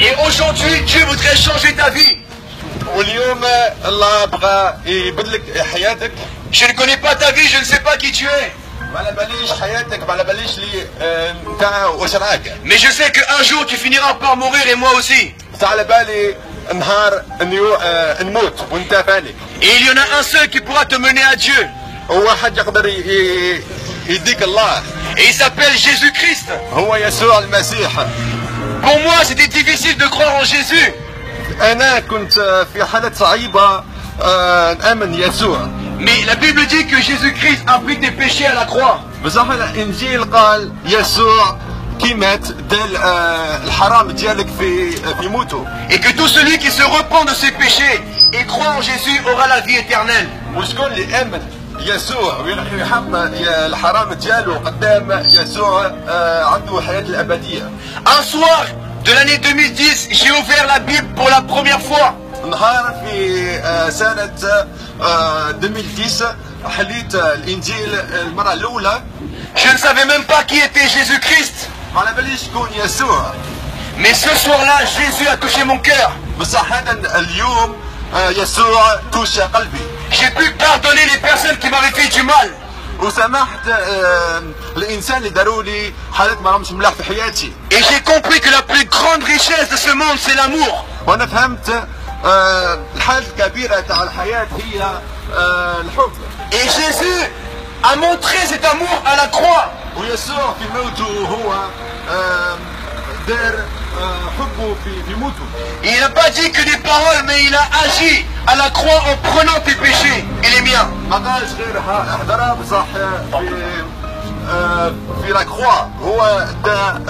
Et aujourd'hui, Dieu voudrait changer ta vie. واليوم الله بغى يبدلك حياتك. Je ne connais pas ta vie, je ne sais pas qui tu es. ما على باليش حياتك، ما على باليش لي نتاع واش راك. Mais je sais qu'un jour tu finiras par mourir et moi aussi. بصح على بالي نهار نموت وانت فاني. Et il y en a un seul qui pourra te mener à Dieu. هو حد يقدر يديك الله. Et il s'appelle Jésus-Christ. هو يسوع المسيح. Pour moi, c'était difficile de croire en Jésus. أنا كنت في حالة صعيبة نآمن يسوع. Mais la Bible dit que Jésus-Christ a pris tes péchés à la croix. بصح الإنجيل قال يسوع كي مات دال الحرام ديالك في موته. Et que tout celui qui se repent de ses péchés et croit en Jésus aura la vie éternelle. وشكون اللي آمن يسوع ويحط الحرام ديالو قدام يسوع عنده حياة الأبدية. Un soir de l'année 2010, j'ai ouvert la Bible pour la première fois. نهار في سنة 2010 حليت الإنجيل المرة الأولى. Je ne savais même pas qui était Jésus-Christ. ما على باليش شكون يسوع. Mais ce soir-là, Jésus a touché mon cœur. بصح هذا اليوم يسوع توش قلبي. J'ai pu pardonner les personnes qui m'avaient fait du mal. وسمحت الانسان اللي داروا لي حالات ما راهمش ملاح في حياتي. Et j'ai compris que la plus grande richesse de ce monde, c'est l'amour. وانا فهمت الحاجة الكبيرة تاع الحياة هي الحب. Et Jésus a montré cet amour à la croix. ويسوع في موته هو دار حبه في موته. Il n'a pas dit que des paroles, mais il a agi à la croix en prenant tes péchés et les miens. ما قالش غير احضرها بصح في لا كروا هو دا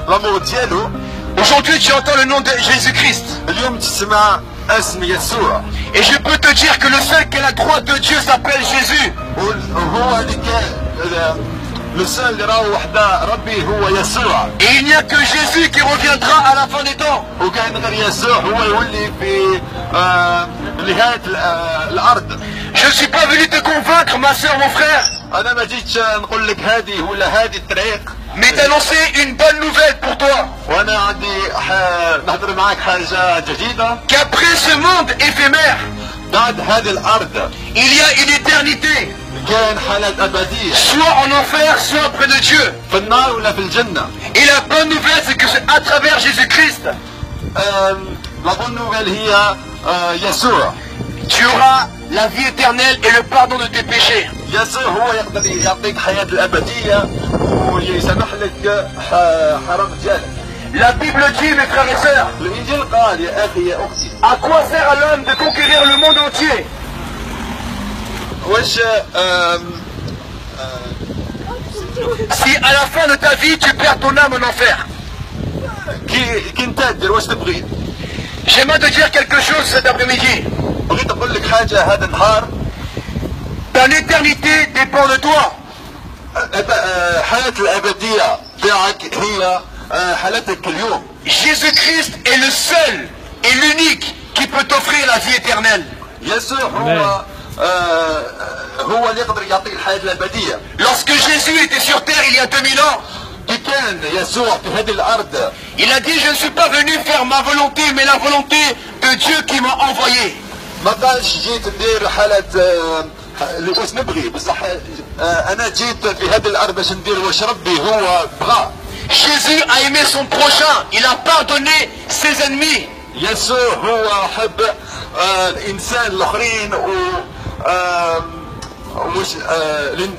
لامور ديالو. Aujourd'hui, tu entends le nom de Jésus-Christ. اليوم تسمع اسم يسوع. Et je peux te dire que le seul qui est à la droite de Dieu s'appelle Jésus. وهو اللي كان السؤال اللي راهو وحده ربي هو يسوع. Et il n'y a que Jésus qui reviendra à la fin des temps. وكان غير يسوع هو يولي في نهاية الأرض. Je ne suis pas venu te convaincre, ma soeur, mon frère. أنا ما جيتش نقول لك هذه ولا هذه الطريق. Mais t'annoncer une bonne nouvelle pour toi. وأنا عندي نهضر معك حاجة جديدة. Qu'après ce monde éphémère, بعد هذه الأرض il y a une éternité. كان حالات أبدية. Soit en enfer, soit près de Dieu. في النار ولا في الجنة. Et la bonne nouvelle, c'est que c'est à travers Jésus-Christ, la bonne nouvelle هي يسوع. tu auras la vie éternelle et le pardon de tes péchés. يسوع هو يقدر يعطيك حياة الأبدية ويسمح لك حرام ديالك. La Bible dit, mes frères et sœurs, الإنجيل قال يا أخي يا أختي. à quoi sert à l'homme de conquérir le monde entier واش si à la fin de ta vie tu perds ton âme en enfer? كي انت دير واش تبغي. J'aimerais te dire quelque chose cet après-midi. بغيت نقول لك حاجة هذا النهار. Ta éternité dépend de toi. حياة الأبدية تاعك هي حالتك اليوم. Jésus-Christ est le seul et l'unique qui peut t'offrir la vie éternelle. يسوع هو اللي يقدر يعطيك الحياة الأبدية. Lorsque Jésus était sur terre il y a 2000 ans, كي كان يسوع في هذه الأرض il a dit je ne suis pas venu faire ma volonté mais la volonté de Dieu qui m'a envoyé. ما قالش جيت ندير حالة واش نبغي بصح أنا جيت في هذه الأرض باش ندير واش ربي هو بغى. Jésus a aimé son prochain, il a pardonné ses ennemis. يسوع هو حب الإنسان الآخرين و وش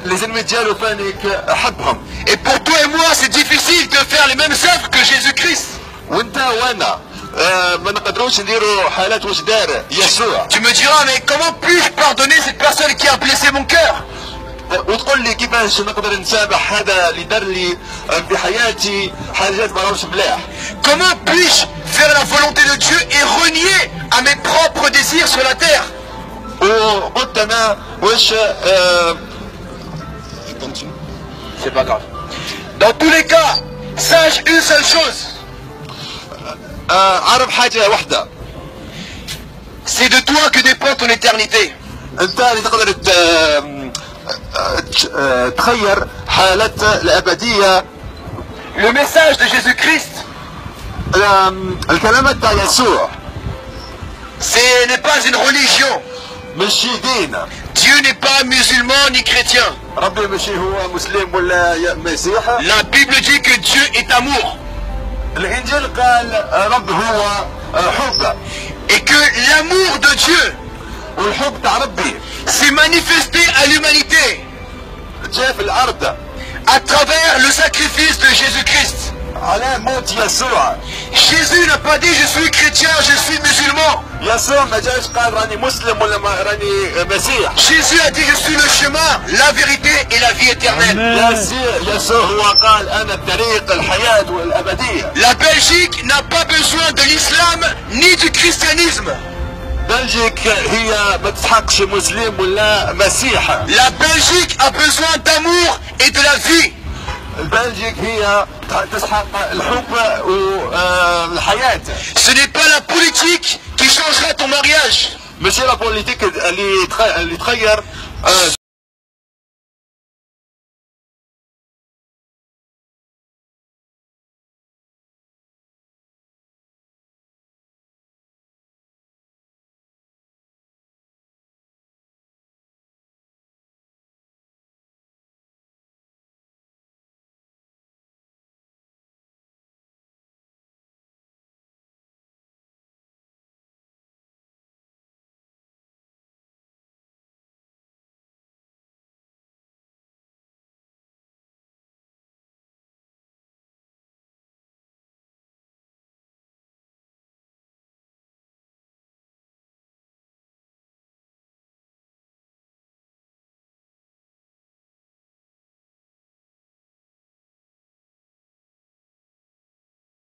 les ennemis ديالو فانيك حبهم. Et pour toi et moi c'est difficile de faire les mêmes œuvres que Jésus-Christ. وانت وانا ما نقدروش نديروا حالات واش دار يسوع. Tu me diras mais comment puis-je pardonner cette personne qui a blessé mon cœur? وتقول لي كيفاش نقدر نسامح هذا اللي دار لي في حياتي حاجات ما راهوش ملاح. Comment puis-je faire la volonté de Dieu et renier à mes propres désirs sur la terre? وقلت انا واش C'est pas grave. Dans tous les cas, sache une seule chose. عرف حاجة واحدة. C'est de toi que dépend ton éternité. انت اللي تقدر تخير حالة الأبدية. Le message de Jésus-Christ الكلمات تاع يسوع Ce n'est pas une religion. ماشي دين. Dieu n'est pas musulman ni chrétien. ربي ماشي هو مسلم ولا مسيحي. La Bible dit que Dieu est amour. الانجيل قال رب هو حب. Et que l'amour de Dieu والحب تاع ربي s'est manifesté à l'humanité جاء في الارض à travers le sacrifice de Jésus-Christ. على موت يسوع. Jésus n'a pas dit je suis chrétien, je suis musulman. يسوع ما جاش قال راني مسلم ولا راني مسيح. Jésus a dit je suis le chemin, la vérité et la vie éternelle. يسوع هو قال انا الطريق الحياة والابدية. La Belgique n'a pas besoin de l'islam ni du christianisme. بلجيك هي ما تسحقش مسلم ولا مسيحي. La Belgique a besoin d'amour et de la vie. بلجيك هي تسحق الحب والحياة. Ce n'est pas la politique qui changera ton mariage. ماشي لا بوليتيك اللي تغير